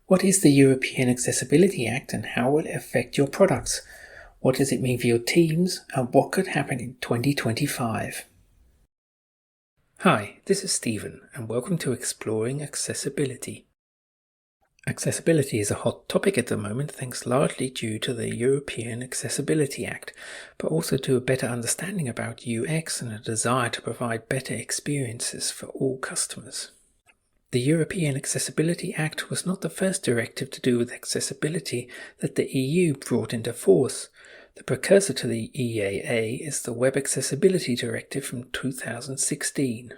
What is the European Accessibility Act and how will it affect your products? What does it mean for your teams and what could happen in 2025? Hi, this is Stephen and welcome to Exploring Accessibility. Accessibility is a hot topic at the moment thanks largely due to the European Accessibility Act, but also to a better understanding about UX and a desire to provide better experiences for all customers. The European Accessibility Act was not the first directive to do with accessibility that the EU brought into force. The precursor to the EAA is the Web Accessibility Directive from 2016.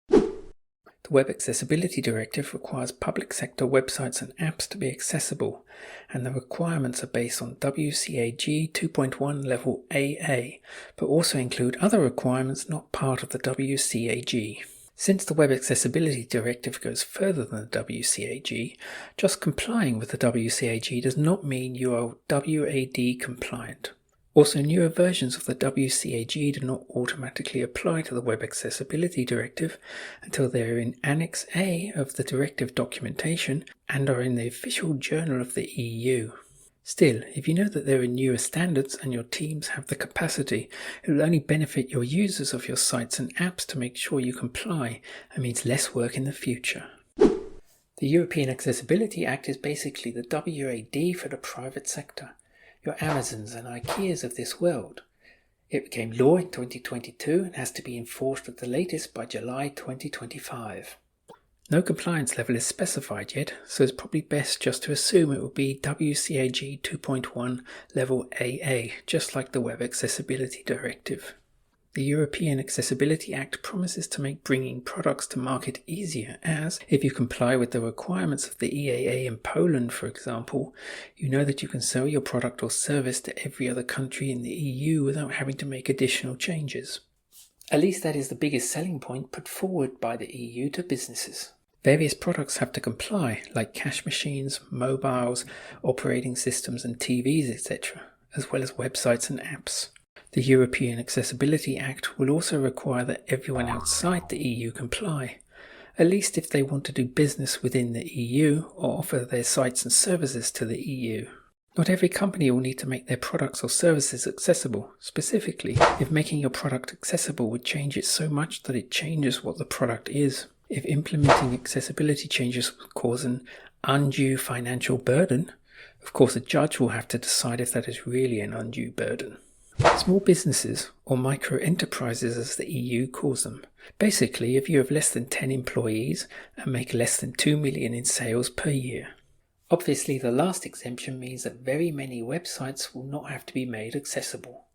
The Web Accessibility Directive requires public sector websites and apps to be accessible, and the requirements are based on WCAG 2.1 level AA, but also include other requirements not part of the WCAG. Since the Web Accessibility Directive goes further than the WCAG, just complying with the WCAG does not mean you are WAD compliant. Also, newer versions of the WCAG do not automatically apply to the Web Accessibility Directive until they are in Annex A of the Directive documentation and are in the official journal of the EU. Still, if you know that there are newer standards and your teams have the capacity, it will only benefit your users of your sites and apps to make sure you comply and means less work in the future. The European Accessibility Act is basically the WAD for the private sector, your Amazons and IKEAs of this world. It became law in 2022 and has to be enforced at the latest by July 2025. No compliance level is specified yet, so it's probably best just to assume it will be WCAG 2.1 level AA, just like the Web Accessibility Directive. The European Accessibility Act promises to make bringing products to market easier as, if you comply with the requirements of the EAA in Poland, for example, you know that you can sell your product or service to every other country in the EU without having to make additional changes. At least that is the biggest selling point put forward by the EU to businesses. Various products have to comply, like cash machines, mobiles, operating systems and TVs, etc., as well as websites and apps. The European Accessibility Act will also require that everyone outside the EU comply, at least if they want to do business within the EU or offer their sites and services to the EU. Not every company will need to make their products or services accessible, specifically if making your product accessible would change it so much that it changes what the product is. If implementing accessibility changes would cause an undue financial burden, of course a judge will have to decide if that is really an undue burden. Small businesses, or micro-enterprises as the EU calls them, basically if you have less than 10 employees and make less than 2 million in sales per year. Obviously the last exemption means that very many websites will not have to be made accessible.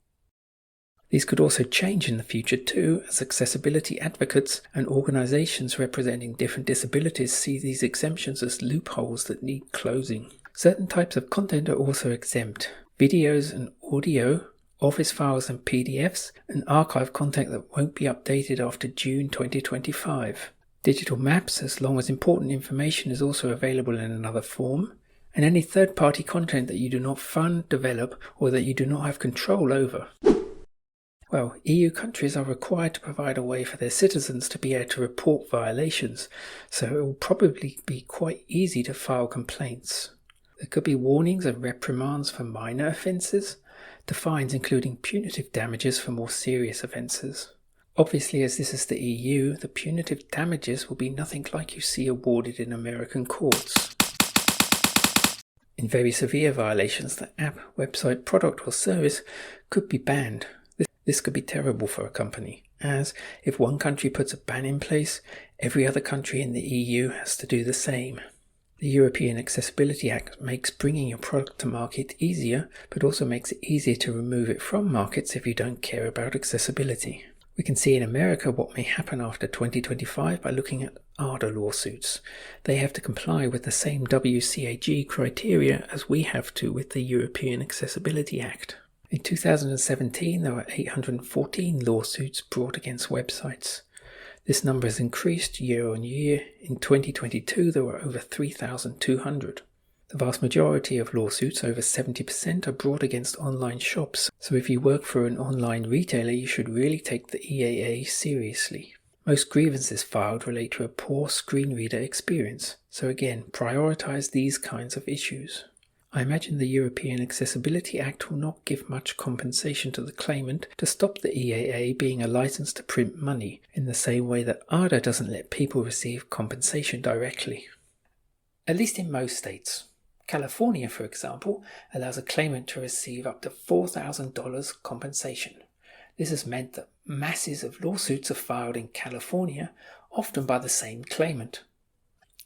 These could also change in the future too, as accessibility advocates and organizations representing different disabilities see these exemptions as loopholes that need closing. Certain types of content are also exempt: videos and audio, Office files and PDFs, and archive content that won't be updated after June 2025. Digital maps, as long as important information is also available in another form, and any third-party content that you do not fund, develop, or that you do not have control over. Well, EU countries are required to provide a way for their citizens to be able to report violations, so it will probably be quite easy to file complaints. There could be warnings and reprimands for minor offences, to fines including punitive damages for more serious offences. Obviously, as this is the EU, the punitive damages will be nothing like you see awarded in American courts. In very severe violations, the app, website, product or service could be banned. This could be terrible for a company, as if one country puts a ban in place, every other country in the EU has to do the same. The European Accessibility Act makes bringing your product to market easier, but also makes it easier to remove it from markets if you don't care about accessibility. We can see in America what may happen after 2025 by looking at ARDA lawsuits. They have to comply with the same WCAG criteria as we have to with the European Accessibility Act. In 2017, there were 814 lawsuits brought against websites. This number has increased year on year. In 2022, there were over 3,200. The vast majority of lawsuits, over 70%, are brought against online shops, so if you work for an online retailer, you should really take the EAA seriously. Most grievances filed relate to a poor screen reader experience, so again, prioritize these kinds of issues. I imagine the European Accessibility Act will not give much compensation to the claimant to stop the EAA being a license to print money, in the same way that ARDA doesn't let people receive compensation directly. At least in most states. California, for example, allows a claimant to receive up to $4,000 compensation. This has meant that masses of lawsuits are filed in California, often by the same claimant.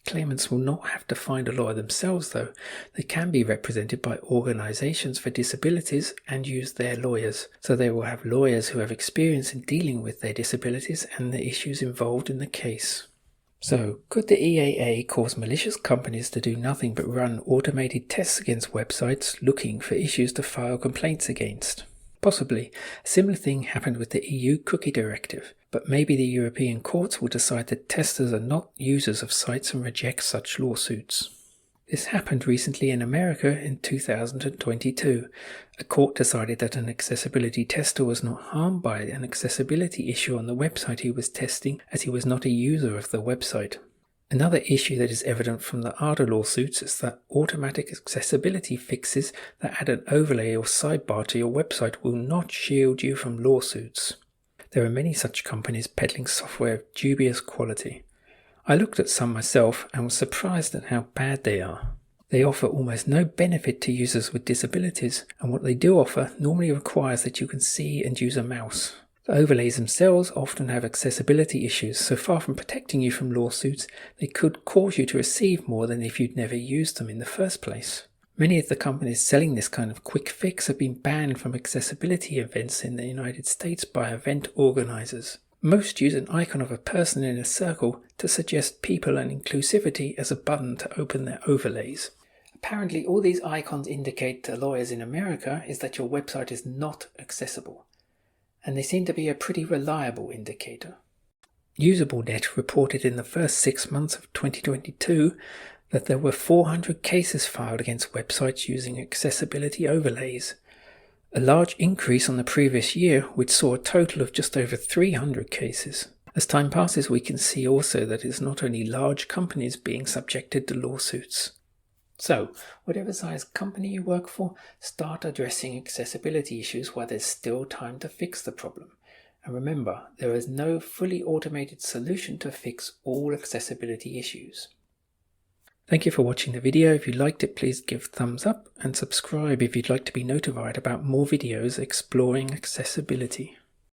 Claimants will not have to find a lawyer themselves, though. They can be represented by organizations for disabilities and use their lawyers, so they will have lawyers who have experience in dealing with their disabilities and the issues involved in the case. So, could the EAA cause malicious companies to do nothing but run automated tests against websites looking for issues to file complaints against? Possibly. A similar thing happened with the EU Cookie Directive, but maybe the European courts will decide that testers are not users of sites and reject such lawsuits. This happened recently in America in 2022. A court decided that an accessibility tester was not harmed by an accessibility issue on the website he was testing, as he was not a user of the website. Another issue that is evident from the ARDA lawsuits is that automatic accessibility fixes that add an overlay or sidebar to your website will not shield you from lawsuits. There are many such companies peddling software of dubious quality. I looked at some myself and was surprised at how bad they are. They offer almost no benefit to users with disabilities, and what they do offer normally requires that you can see and use a mouse. The overlays themselves often have accessibility issues, so far from protecting you from lawsuits, they could cause you to receive more than if you'd never used them in the first place. Many of the companies selling this kind of quick fix have been banned from accessibility events in the United States by event organizers. Most use an icon of a person in a circle to suggest people and inclusivity as a button to open their overlays. Apparently, all these icons indicate to lawyers in America is that your website is not accessible, and they seem to be a pretty reliable indicator. UsableNet reported in the first 6 months of 2022 that there were 400 cases filed against websites using accessibility overlays, a large increase on the previous year, which saw a total of just over 300 cases. As time passes, we can see also that it's not only large companies being subjected to lawsuits. So, whatever size company you work for, start addressing accessibility issues while there's still time to fix the problem. And remember, there is no fully automated solution to fix all accessibility issues. Thank you for watching the video. If you liked it, please give thumbs up and subscribe if you'd like to be notified about more videos exploring accessibility.